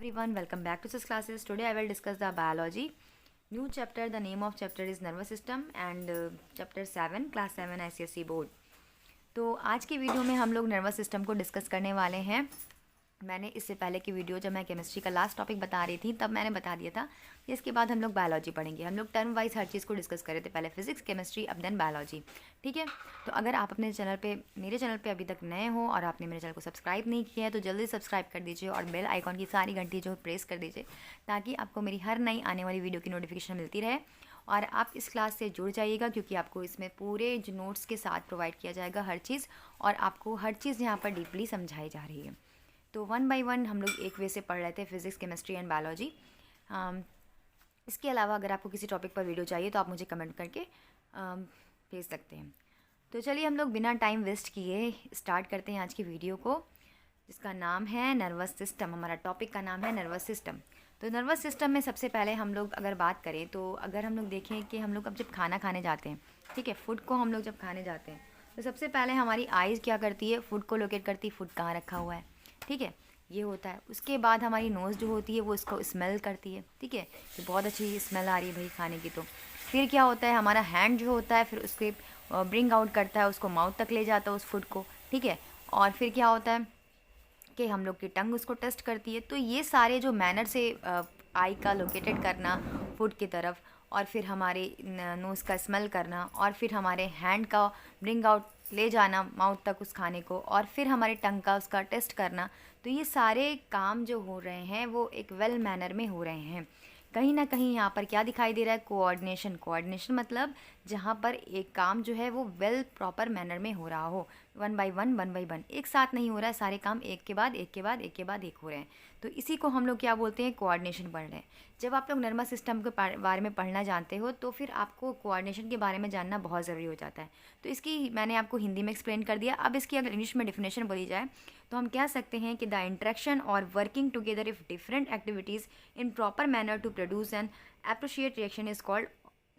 everyone, welcome back to this classes. Today I will discuss the biology new chapter. The name of chapter is nervous system and chapter 7 class 7 ICSE board. तो आज की video में हम लोग nervous system को discuss करने वाले हैं। मैंने इससे पहले की वीडियो जब मैं केमिस्ट्री का लास्ट टॉपिक बता रही थी तब मैंने बता दिया था कि इसके बाद हम लोग बायोलॉजी पढ़ेंगे। हम लोग टर्म वाइज हर चीज़ को डिस्कस कर रहे थे, पहले फिजिक्स, केमिस्ट्री, अब देन बायोलॉजी। ठीक है, तो अगर आप अपने चैनल पे मेरे चैनल पे अभी तक नए हो और आपने मेरे चैनल को सब्सक्राइब नहीं किया है तो जल्दी सब्सक्राइब कर दीजिए और बेल आइकॉन की सारी घंटी जो प्रेस कर दीजिए ताकि आपको मेरी हर नई आने वाली वीडियो की नोटिफिकेशन मिलती रहे। और आप इस क्लास से जुड़ जाइएगा क्योंकि आपको इसमें पूरे जो नोट्स के साथ प्रोवाइड किया जाएगा हर चीज़, और आपको हर चीज़ यहाँ पर डीपली समझाई जा रही है। तो 1 बाय 1 हम लोग एक वे से पढ़ रहे थे फिज़िक्स, केमिस्ट्री एंड बायोलॉजी। इसके अलावा अगर आपको किसी टॉपिक पर वीडियो चाहिए तो आप मुझे कमेंट करके भेज सकते हैं। तो चलिए हम लोग बिना टाइम वेस्ट किए स्टार्ट करते हैं आज की वीडियो को, जिसका नाम है नर्वस सिस्टम। हमारा टॉपिक का नाम है नर्वस सिस्टम। तो नर्वस सिस्टम में सबसे पहले हम लोग अगर बात करें तो अगर हम लोग देखें कि हम लोग अब जब खाना खाने जाते हैं, ठीक है, फूड को हम लोग जब खाने जाते हैं तो सबसे पहले हमारी आइज़ क्या करती है, फूड को लोकेट करती है, फूड कहाँ रखा हुआ है, ठीक है, ये होता है। उसके बाद हमारी नोज़ जो होती है वो इसको स्मेल करती है, ठीक है, तो बहुत अच्छी स्मेल आ रही है भाई खाने की। तो फिर क्या होता है, हमारा हैंड जो होता है फिर उसके ब्रिंग आउट करता है, उसको माउथ तक ले जाता है उस फूड को, ठीक है। और फिर क्या होता है कि हम लोग की टंग उसको टेस्ट करती है। तो ये सारे जो मैनर से आई का लोकेटेड करना फूड की तरफ, और फिर हमारे नोज़ का स्मेल करना, और फिर हमारे हैंड का ब्रिंग आउट ले जाना माउथ तक उस खाने को, और फिर हमारे टंग का उसका टेस्ट करना। तो ये सारे काम जो हो रहे हैं वो एक वेल मैनर में हो रहे हैं। कहीं ना कहीं यहाँ पर क्या दिखाई दे रहा है, कोऑर्डिनेशन। कोऑर्डिनेशन मतलब जहाँ पर एक काम जो है वो वेल प्रॉपर मैनर में हो रहा हो, 1 बाय 1 एक साथ नहीं हो रहा है, सारे काम एक के बाद एक के बाद एक के बाद एक हो रहे हैं। तो इसी को हम लोग क्या बोलते हैं, कोऑर्डिनेशन पढ़ रहे हैं। जब आप लोग नर्वस सिस्टम के बारे में पढ़ना जानते हो तो फिर आपको कोऑर्डिनेशन के बारे में जानना बहुत ज़रूरी हो जाता है। तो इसकी मैंने आपको हिंदी में एक्सप्लेन कर दिया। अब इसकी अगर इंग्लिश में डिफिनेशन बोली जाए तो हम कह सकते हैं कि द इंटरेक्शन और working together if different activities in proper manner to produce an appropriate reaction is called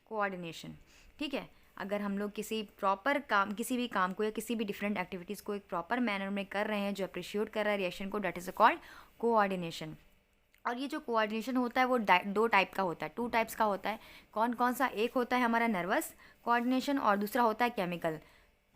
coordination. ठीक है, अगर हम लोग किसी प्रॉपर काम, किसी भी काम को या किसी भी डिफरेंट एक्टिविटीज़ को एक प्रॉपर मैनर में कर रहे हैं जो अप्रिशिएट कर रहा है रिएक्शन को, डेट इज़ कॉल्ड कोऑर्डिनेशन। और ये जो कोऑर्डिनेशन होता है वो दो टाइप का होता है, 2 टाइप्स का होता है। कौन कौन सा, एक होता है हमारा नर्वस कोऑर्डिनेशन और दूसरा होता है केमिकल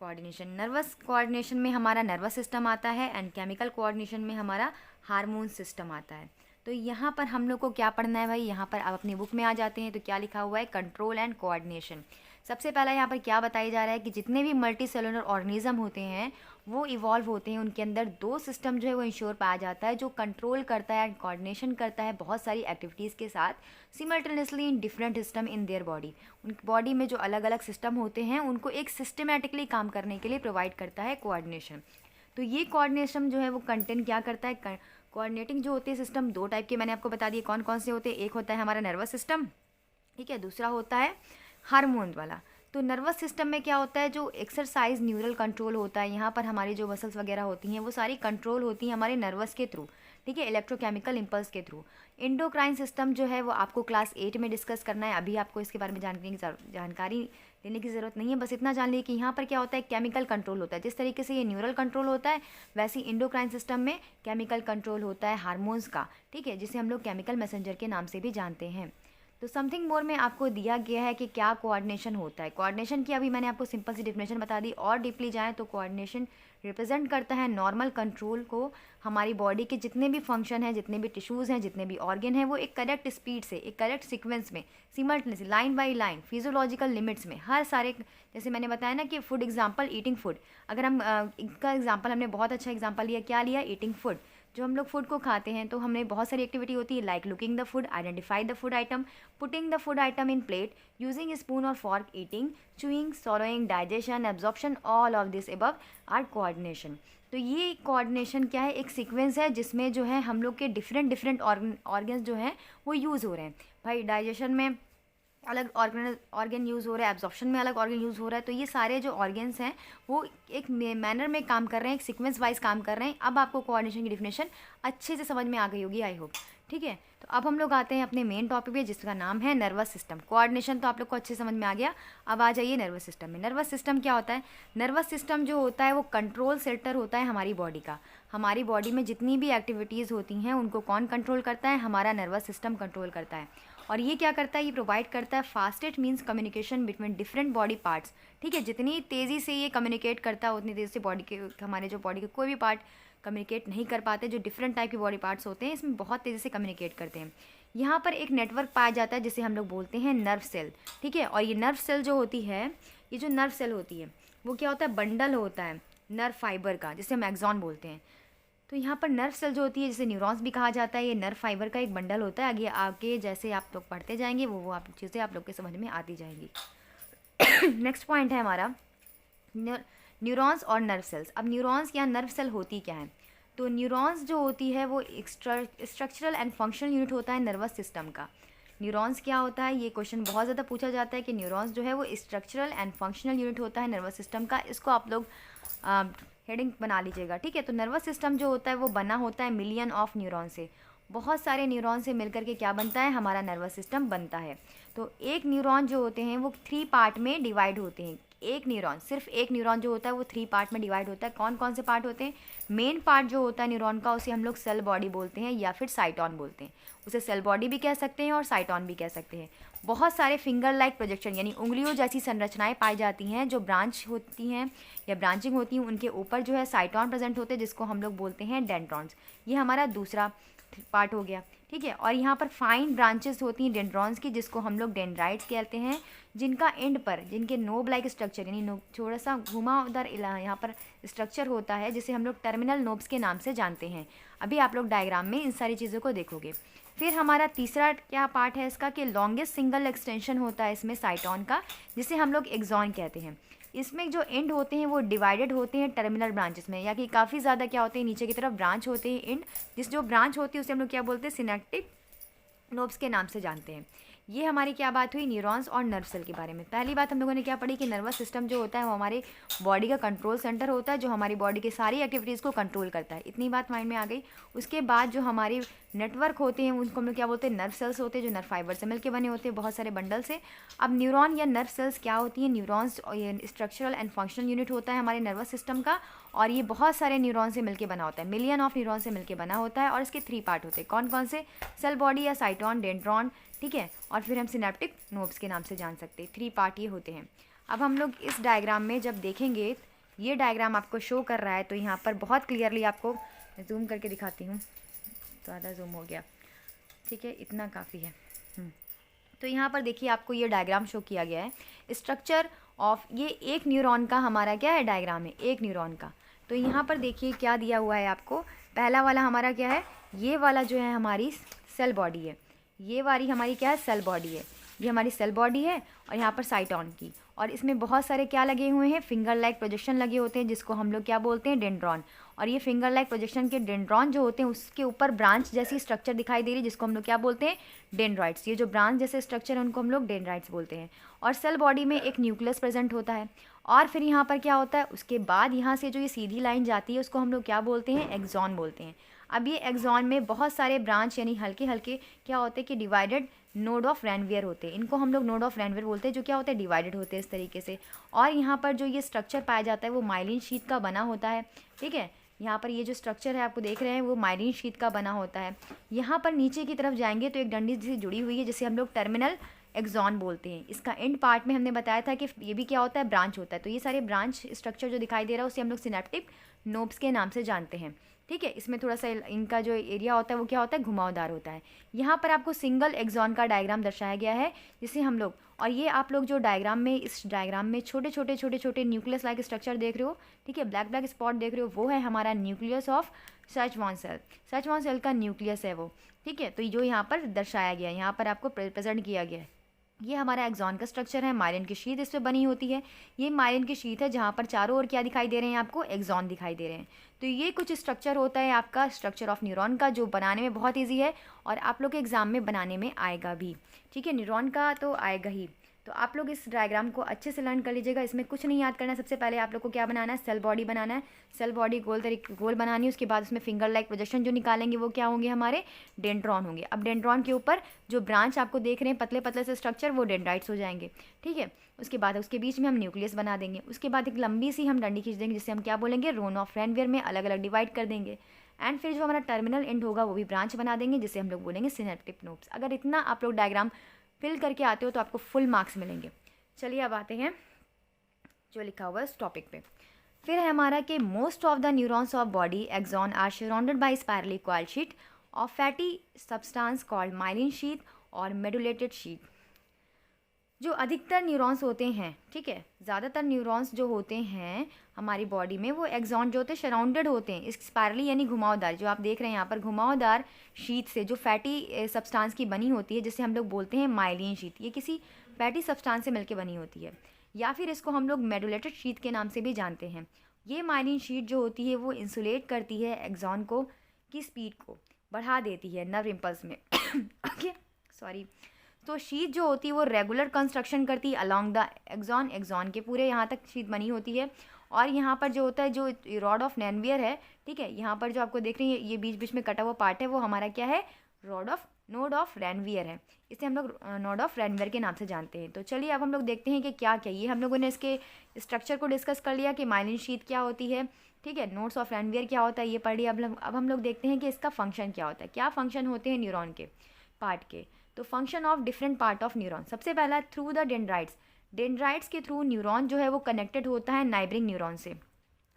कोऑर्डिनेशन। नर्वस कोऑर्डिनेशन में हमारा नर्वस सिस्टम आता है एंड केमिकल कोऑर्डिनेशन में हमारा हार्मोन सिस्टम आता है। तो यहाँ पर हम लोग को क्या पढ़ना है भाई, यहाँ पर आप अपनी बुक में आ जाते हैं तो क्या लिखा हुआ है, कंट्रोल एंड कोऑर्डिनेशन। सबसे पहला यहाँ पर क्या बताया जा रहा है कि जितने भी मल्टी सेलुलर ऑर्गेनिज्म होते हैं वो इवॉल्व होते हैं, उनके अंदर 2 सिस्टम जो है वो इंश्योर पाया जाता है जो कंट्रोल करता है एंड कोऑर्डिनेशन करता है बहुत सारी एक्टिविटीज़ के साथ simultaneously in different system in their body. उनकी बॉडी में जो अलग अलग सिस्टम होते हैं उनको एक सिस्टमेटिकली काम करने के लिए प्रोवाइड करता है कोऑर्डिनेशन। तो ये कोऑर्डिनेशन जो है वो कंटेंट क्या करता है, कोऑर्डिनेटिंग जो होते हैं सिस्टम 2 टाइप के मैंने आपको बता दिए कौन कौन से होते हैं। एक होता है हमारा नर्वस सिस्टम, ठीक है, दूसरा होता है हार्मोन वाला। तो नर्वस सिस्टम में क्या होता है, जो एक्सरसाइज न्यूरल कंट्रोल होता है, यहाँ पर हमारी जो मसल्स वगैरह होती हैं वो सारी कंट्रोल होती हैं हमारे नर्वस के थ्रू, ठीक है, इलेक्ट्रोकेमिकल इम्पल्स के थ्रू। एंडोक्राइन सिस्टम जो है वो आपको क्लास 8 में डिस्कस करना है, अभी आपको इसके बारे में जानकारी लेने की ज़रूरत नहीं है। बस इतना जान लीजिए कि यहाँ पर क्या होता है, केमिकल कंट्रोल होता है। जिस तरीके से ये न्यूरल कंट्रोल होता है वैसे ही एंडोक्राइन सिस्टम में केमिकल कंट्रोल होता है हार्मोन्स का, ठीक है, जिसे हम लोग केमिकल मैसेंजर के नाम से भी जानते हैं। तो समथिंग मोर में आपको दिया गया है कि क्या कोऑर्डिनेशन होता है। कोऑर्डिनेशन की अभी मैंने आपको सिंपल सी डिफिनेशन बता दी, और डीपली जाएँ तो कोऑर्डिनेशन रिप्रेजेंट करता है नॉर्मल कंट्रोल को। हमारी बॉडी के जितने भी फंक्शन हैं, जितने भी टिश्यूज़ हैं, जितने भी ऑर्गन हैं, वो एक करेक्ट स्पीड से, एक करेक्ट सीक्वेंस में, simultaneously, line by line, physiological limits में, हर सारे, जैसे मैंने बताया ना कि फूड एग्जाम्पल, ईटिंग फूड, अगर हम इसका एग्जाम्पल, हमने बहुत अच्छा एग्जाम्पल लिया, क्या लिया, ईटिंग फूड। जो हम लोग फूड को खाते हैं तो हमने बहुत सारी एक्टिविटी होती है, like looking the food, identify the food item, putting the food item in plate, using spoon और fork, eating, chewing, swallowing, digestion, absorption, all of this above are coordination. तो ये कोऑर्डिनेशन क्या है, एक सीक्वेंस है जिसमें जो है हम लोग के डिफरेंट ऑर्गन्स जो हैं वो यूज़ हो रहे हैं। भाई डाइजेशन में अलग ऑर्गन यूज़ हो रहा है, एब्जॉर्प्शन में अलग ऑर्गन यूज़ हो रहा है। तो ये सारे जो ऑर्गन्स हैं वो एक मैनर में काम कर रहे हैं, एक सीक्वेंस वाइज काम कर रहे हैं। अब आपको कोऑर्डिनेशन की डिफिनेशन अच्छे से समझ में आ गई होगी, आई होप, ठीक है। तो अब हम लोग आते हैं अपने मेन टॉपिक पे जिसका नाम है नर्वस सिस्टम। कोऑर्डिनेशन तो आप लोग को अच्छे समझ में आ गया, अब आ जाइए नर्वस सिस्टम में। नर्वस सिस्टम क्या होता है, नर्वस सिस्टम जो होता है वो कंट्रोल सेंटर होता है हमारी बॉडी का। हमारी बॉडी में जितनी भी एक्टिविटीज़ होती हैं उनको कौन कंट्रोल करता है, हमारा नर्वस सिस्टम कंट्रोल करता है। और ये क्या करता है, ये प्रोवाइड करता है fastest means communication between different body parts. ठीक है, जितनी तेज़ी से ये कम्युनिकेट करता है उतनी तेज़ी से बॉडी के, हमारे जो बॉडी के कोई भी पार्ट कम्युनिकेट नहीं कर पाते, जो डिफरेंट टाइप के बॉडी पार्ट्स होते हैं इसमें बहुत तेज़ी से कम्युनिकेट करते हैं। यहाँ पर एक नेटवर्क पाया जाता है जिसे हम लोग बोलते हैं नर्व सेल। ठीक है, और ये नर्व सेल जो होती है, ये जो नर्व सेल होती है वो क्या होता है, बंडल होता है नर्व फाइबर का, जिसे हम एक्सॉन बोलते हैं। तो यहाँ पर नर्व सेल जो होती है, जिसे न्यूरॉन्स भी कहा जाता है, ये नर्व फाइबर का एक बंडल होता है। आगे आगे जैसे आप लोग पढ़ते जाएंगे वो आप चीज़ें आप लोग के समझ में आती जाएंगी। नेक्स्ट पॉइंट है हमारा न्यूरॉन्स और नर्व सेल्स। अब न्यूरॉन्स या नर्व सेल होती क्या है, तो न्यूरॉन्स जो होती है वो स्ट्रक्चरल एंड फंक्शनल यूनिट होता है नर्वस सिस्टम का। न्यूरॉन्स क्या होता है, ये क्वेश्चन बहुत ज़्यादा पूछा जाता है कि न्यूरॉन्स जो है वो स्ट्रक्चरल एंड फंक्शनल यूनिट होता है नर्वस सिस्टम का। इसको आप लोग हेडिंग बना लीजिएगा। ठीक है, तो नर्वस सिस्टम जो होता है वो बना होता है मिलियन ऑफ न्यूरॉन से। बहुत सारे न्यूरॉन से मिलकर के क्या बनता है, हमारा नर्वस सिस्टम बनता है। तो एक न्यूरॉन जो होते हैं वो 3 पार्ट में डिवाइड होते हैं। एक न्यूरॉन, सिर्फ एक न्यूरॉन जो होता है वो 3 पार्ट में डिवाइड होता है। कौन कौन से पार्ट होते हैं, मेन पार्ट जो होता है न्यूरॉन का उसे हम लोग सेल बॉडी बोलते हैं या फिर साइटॉन बोलते हैं। उसे सेल बॉडी भी कह सकते हैं और साइटॉन भी कह सकते हैं। बहुत सारे फिंगर लाइक प्रोजेक्शन यानी उंगलियों जैसी संरचनाएं पाई जाती हैं जो ब्रांच होती हैं या ब्रांचिंग होती हैं, उनके ऊपर जो है साइटॉन प्रेजेंट होते हैं जिसको हम लोग बोलते हैं डेंड्रॉन्स। ये हमारा दूसरा पार्ट हो गया। ठीक है, और यहाँ पर फाइन ब्रांचेस होती हैं डेंड्रॉन्स की, जिसको हम लोग डेंड्राइट्स कहते हैं, जिनका एंड पर, जिनके नोब लाइक स्ट्रक्चर यानी थोड़ा सा घुमावदार यहाँ पर स्ट्रक्चर होता है जिसे हम लोग टर्मिनल नोब्स के नाम से जानते हैं। अभी आप लोग डायग्राम में इन सारी चीज़ों को देखोगे। फिर हमारा तीसरा क्या पार्ट है इसका कि लॉन्गेस्ट सिंगल एक्सटेंशन होता है इसमें साइटॉन का, जिसे हम लोग एक्सॉन कहते हैं। इसमें जो एंड होते हैं वो डिवाइडेड होते हैं टर्मिनल ब्रांचेस में, या कि काफ़ी ज़्यादा क्या होते हैं, नीचे की तरफ ब्रांच होते हैं एंड, जिस जो ब्रांच होती है उसे हम लोग क्या बोलते हैं, सिनेप्टिक नोब्स के नाम से जानते हैं। ये हमारी क्या बात हुई न्यूरॉन्स और नर्व सेल के बारे में। पहली बात हम लोगों ने क्या पढ़ी कि नर्वस सिस्टम जो होता है वो हमारे बॉडी का कंट्रोल सेंटर होता है, जो हमारी बॉडी की सारी एक्टिविटीज़ को कंट्रोल करता है। इतनी बात माइंड में आ गई। उसके बाद जो हमारे नेटवर्क होते हैं उनको हम लोग क्या बोलते हैं, नर्व सेल्स होते हैं, जो नर्व फाइबर से मिलकर बने होते हैं बहुत सारे बंडल से। अब न्यूरॉन या नर्व सेल्स क्या होती हैं, न्यूरॉन्स ये स्ट्रक्चरल एंड फंक्शनल यूनिट होता है हमारे नर्वस सिस्टम का, और ये बहुत सारे न्यूरॉन से मिलकर बना होता है, मिलियन ऑफ न्यूरॉन से मिलकर बना होता है। और इसके 3 पार्ट होते हैं, कौन कौन से, सेल बॉडी या साइटॉन, डेंड्रॉन, ठीक है, और फिर हम सिनेप्टिक नोब्स के नाम से जान सकते हैं। 3 पार्ट ये होते हैं। अब हम लोग इस डायग्राम में जब देखेंगे, ये डायग्राम आपको शो कर रहा है तो यहाँ पर बहुत क्लियरली आपको जूम करके दिखाती हूँ, तो आधा जूम हो गया। ठीक है, इतना काफ़ी है। तो यहाँ पर देखिए आपको ये डायग्राम शो किया गया है स्ट्रक्चर ऑफ, ये एक न्यूरॉन का हमारा क्या है डायग्राम है, एक न्यूरॉन का। तो यहाँ पर देखिए क्या दिया हुआ है आपको, पहला वाला हमारा क्या है, ये वाला जो है हमारी सेल बॉडी है, ये वाली हमारी क्या है, सेल बॉडी है, ये हमारी सेल बॉडी है, और यहाँ पर साइटॉन की, और इसमें बहुत सारे क्या लगे हुए हैं, फिंगर लाइक प्रोजेक्शन लगे होते हैं जिसको हम लोग क्या बोलते हैं, डेंड्रॉन। और ये फिंगर लाइक प्रोजेक्शन के डेंड्रॉन जो होते हैं उसके ऊपर ब्रांच जैसी स्ट्रक्चर दिखाई दे रही है जिसको हम लोग क्या बोलते हैं, डेंड्राइट्स। ये जो ब्रांच जैसे स्ट्रक्चर है उनको हम लोग डेंड्राइट्स बोलते हैं। और सेल बॉडी में एक न्यूक्लियस प्रेजेंट होता है, और फिर यहाँ पर क्या होता है, उसके बाद यहाँ से जो ये सीधी लाइन जाती है उसको हम लोग क्या बोलते हैं, एक्सॉन बोलते हैं। अब ये एक्सॉन में बहुत सारे ब्रांच यानी हल्के हल्के क्या होते हैं कि डिवाइडेड नोड ऑफ रैनवियर होते हैं, इनको हम लोग नोड ऑफ रैनवियर बोलते हैं, जो क्या होते हैं, डिवाइडेड होते हैं इस तरीके से। और यहाँ पर जो ये स्ट्रक्चर पाया जाता है वो माइलिन शीट का बना होता है। ठीक है, यहाँ पर ये जो स्ट्रक्चर है आपको देख रहे हैं वो माइलिन शीट का बना होता है। यहाँ पर नीचे की तरफ जाएंगे तो एक डंडी से जुड़ी हुई है जिसे हम लोग टर्मिनल एक्सॉन बोलते हैं। इसका एंड पार्ट में हमने बताया था कि ये भी क्या होता है, ब्रांच होता है। तो ये सारे ब्रांच स्ट्रक्चर जो दिखाई दे रहा है उसे हम लोग सिनेप्टिक नोब्स के नाम से जानते हैं। ठीक है, इसमें थोड़ा सा इनका जो एरिया होता है वो क्या होता है, घुमावदार होता है। यहाँ पर आपको सिंगल एक्सॉन का डायग्राम दर्शाया गया है जिसे हम लोग, और ये आप लोग जो डायग्राम में, इस डायग्राम में छोटे छोटे न्यूक्लियस लाइक स्ट्रक्चर देख रहे हो, ठीक है, ब्लैक ब्लैक स्पॉट देख रहे हो, वो है हमारा न्यूक्लियस ऑफ सचवान सेल। सचवान सेल का न्यूक्लियस है वो। ठीक है, तो जो यहाँ पर दर्शाया गया है, यहाँ पर आपको प्रेजेंट किया गया है, ये हमारा एक्सॉन का स्ट्रक्चर है। माइलिन की शीट इस पर बनी होती है, ये माइलिन की शीट है जहाँ पर चारों ओर क्या दिखाई दे रहे हैं आपको, एक्सॉन दिखाई दे रहे हैं। तो ये कुछ स्ट्रक्चर होता है आपका स्ट्रक्चर ऑफ न्यूरॉन का, जो बनाने में बहुत ईजी है और आप लोग के एग्जाम में बनाने में आएगा भी। ठीक है, न्यूरॉन का तो आएगा ही। तो आप लोग इस डायग्राम को अच्छे से लर्न कर लीजिएगा। इसमें कुछ नहीं याद करना है। सबसे पहले आप लोग को क्या बनाना है, सेल बॉडी बनाना है। सेल बॉडी गोल बनानी है। उसके बाद उसमें फिंगर लाइक प्रोजेक्शन जो निकालेंगे वो क्या होंगे, हमारे डेंड्रॉन होंगे। अब डेंड्रॉन के ऊपर जो ब्रांच आपको देख रहे हैं पतले पतले से स्ट्रक्चर, वो डेंड्राइट्स हो जाएंगे, ठीक है। उसके बाद उसके बीच में हम न्यूक्लियस बना देंगे। उसके बाद एक लंबी सी हम डंडी खींच देंगे, जिससे हम क्या बोलेंगे, रोन ऑफ रेनवियर में अलग अलग डिवाइड कर देंगे। एंड फिर जो हमारा टर्मिनल एंड होगा वो भी ब्रांच बना देंगे, जिसे हम लोग बोलेंगे सिनेप्टिक नोड्स। अगर इतना आप लोग डायग्राम फिल करके आते हो तो आपको फुल मार्क्स मिलेंगे। चलिए अब आते हैं जो लिखा हुआ है इस टॉपिक पे। फिर है हमारा कि most of the neurons of body axon are surrounded by spirally coil sheet of fatty substance called myelin sheet और मेडुलेटेड शीट। जो अधिकतर न्यूरॉन्स होते हैं, ठीक है, ज़्यादातर न्यूरॉन्स जो होते हैं हमारी बॉडी में, वो एक्सॉन जो होते हैं सराउंडेड होते हैं इस स्पायरली यानी घुमावदार, जो आप देख रहे हैं यहाँ पर घुमावदार शीट से, जो फैटी सब्सटेंस की बनी होती है, जिसे हम लोग बोलते हैं माइलिन शीट। ये किसी फैटी सब्सटेंस से मिलकर बनी होती है, या फिर इसको हम लोग मेडुलेटेड शीट के नाम से भी जानते हैं। ये माइलिन शीट जो होती है वो इंसुलेट करती है एक्सॉन को, की स्पीड को बढ़ा देती है नर्व इम्पल्स में ओके सॉरी। तो शीट जो होती है वो रेगुलर कंस्ट्रक्शन करती है अलॉन्ग द एक्सॉन, एक्सॉन के पूरे यहाँ तक शीट बनी होती है। और यहाँ पर जो होता है, जो रॉड ऑफ रेनवियर है, ठीक है, यहाँ पर जो आपको देख रही है ये बीच बीच में कटा हुआ पार्ट है, वो हमारा क्या है, नोड ऑफ रेनवियर है। इसे हम लोग नोड ऑफ रेनवियर के नाम से जानते हैं। तो चलिए अब हम लोग देखते हैं कि क्या क्या, ये हम लोगों ने इसके स्ट्रक्चर को डिस्कस कर लिया कि माइलिन शीट क्या होती है, ठीक है, नोड्स ऑफ रेनवियर क्या होता है, ये पढ़ लिया। अब हम लोग देखते हैं कि इसका फंक्शन क्या होता है, क्या फंक्शन होते हैं न्यूरॉन के पार्ट के। तो function of different part of neuron, सबसे पहला थ्रू द डेंड्राइट्स। डेंड्राइट्स के थ्रू न्यूरॉन जो है वो कनेक्टेड होता है नाइबरिंग न्यूरॉन से,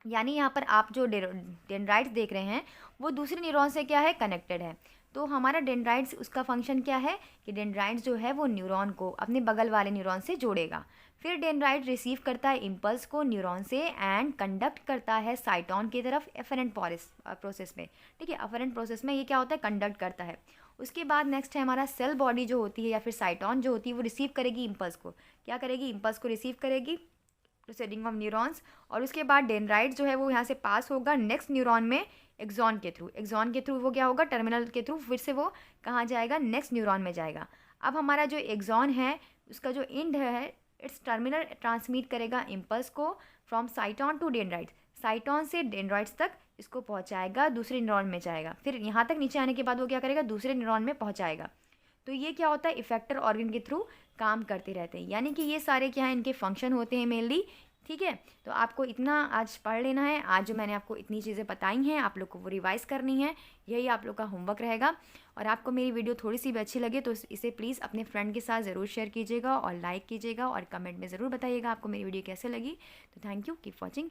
यानी यहाँ पर आप जो डेंड्राइट्स देख रहे हैं वो दूसरे न्यूरॉन से क्या है, कनेक्टेड है। तो हमारा डेंड्राइट्स, उसका फंक्शन क्या है कि डेंड्राइट्स जो है वो न्यूरॉन को अपने बगल वाले न्यूरॉन से जोड़ेगा। फिर डेंड्राइट रिसीव करता है इम्पल्स को न्यूरॉन से एंड कंडक्ट करता है साइटोन की तरफ एफरेंट प्रोसेस में, ठीक है, एफरेंट प्रोसेस में ये क्या होता है, कंडक्ट करता है। उसके बाद नेक्स्ट है हमारा सेल बॉडी जो होती है या फिर साइटोन जो होती है वो रिसीव करेगी इम्पल्स को, क्या करेगी, इम्पल्स को रिसीव करेगी प्रोसीडिंग ऑफ न्यूरॉन्स। और उसके बाद डेंड्राइट जो है वो यहाँ से पास होगा नेक्स्ट न्यूरॉन में एक्सॉन के थ्रू। एक्सॉन के थ्रू वो क्या होगा, टर्मिनल के थ्रू, फिर से वो कहाँ जाएगा, नेक्स्ट न्यूरॉन में जाएगा। अब हमारा जो एक्सॉन है उसका जो एंड है, इट्स टर्मिनल ट्रांसमिट करेगा इम्पल्स को from cyton to dendrites, cyton से डेंड्राइट्स तक इसको पहुँचाएगा, दूसरे न्यूरॉन में जाएगा। फिर यहाँ तक नीचे आने के बाद वो क्या करेगा, दूसरे न्यूरॉन में पहुँचाएगा। तो ये क्या होता है, इफेक्टर ऑर्गन के थ्रू काम करते रहते हैं, यानी कि ये सारे क्या है, इनके फंक्शन होते हैं मेनली, ठीक है। तो आपको इतना आज पढ़ लेना है। आज जो मैंने आपको इतनी चीज़ें बताई हैं आप लोग को वो रिवाइज़ करनी है, यही आप लोग का होमवर्क रहेगा। और आपको मेरी वीडियो थोड़ी सी भी अच्छी लगे तो इसे प्लीज़ अपने फ्रेंड के साथ ज़रूर शेयर कीजिएगा और लाइक कीजिएगा और कमेंट में ज़रूर बताइएगा आपको मेरी वीडियो कैसे लगी। तो थैंक यू, कीप वॉचिंग।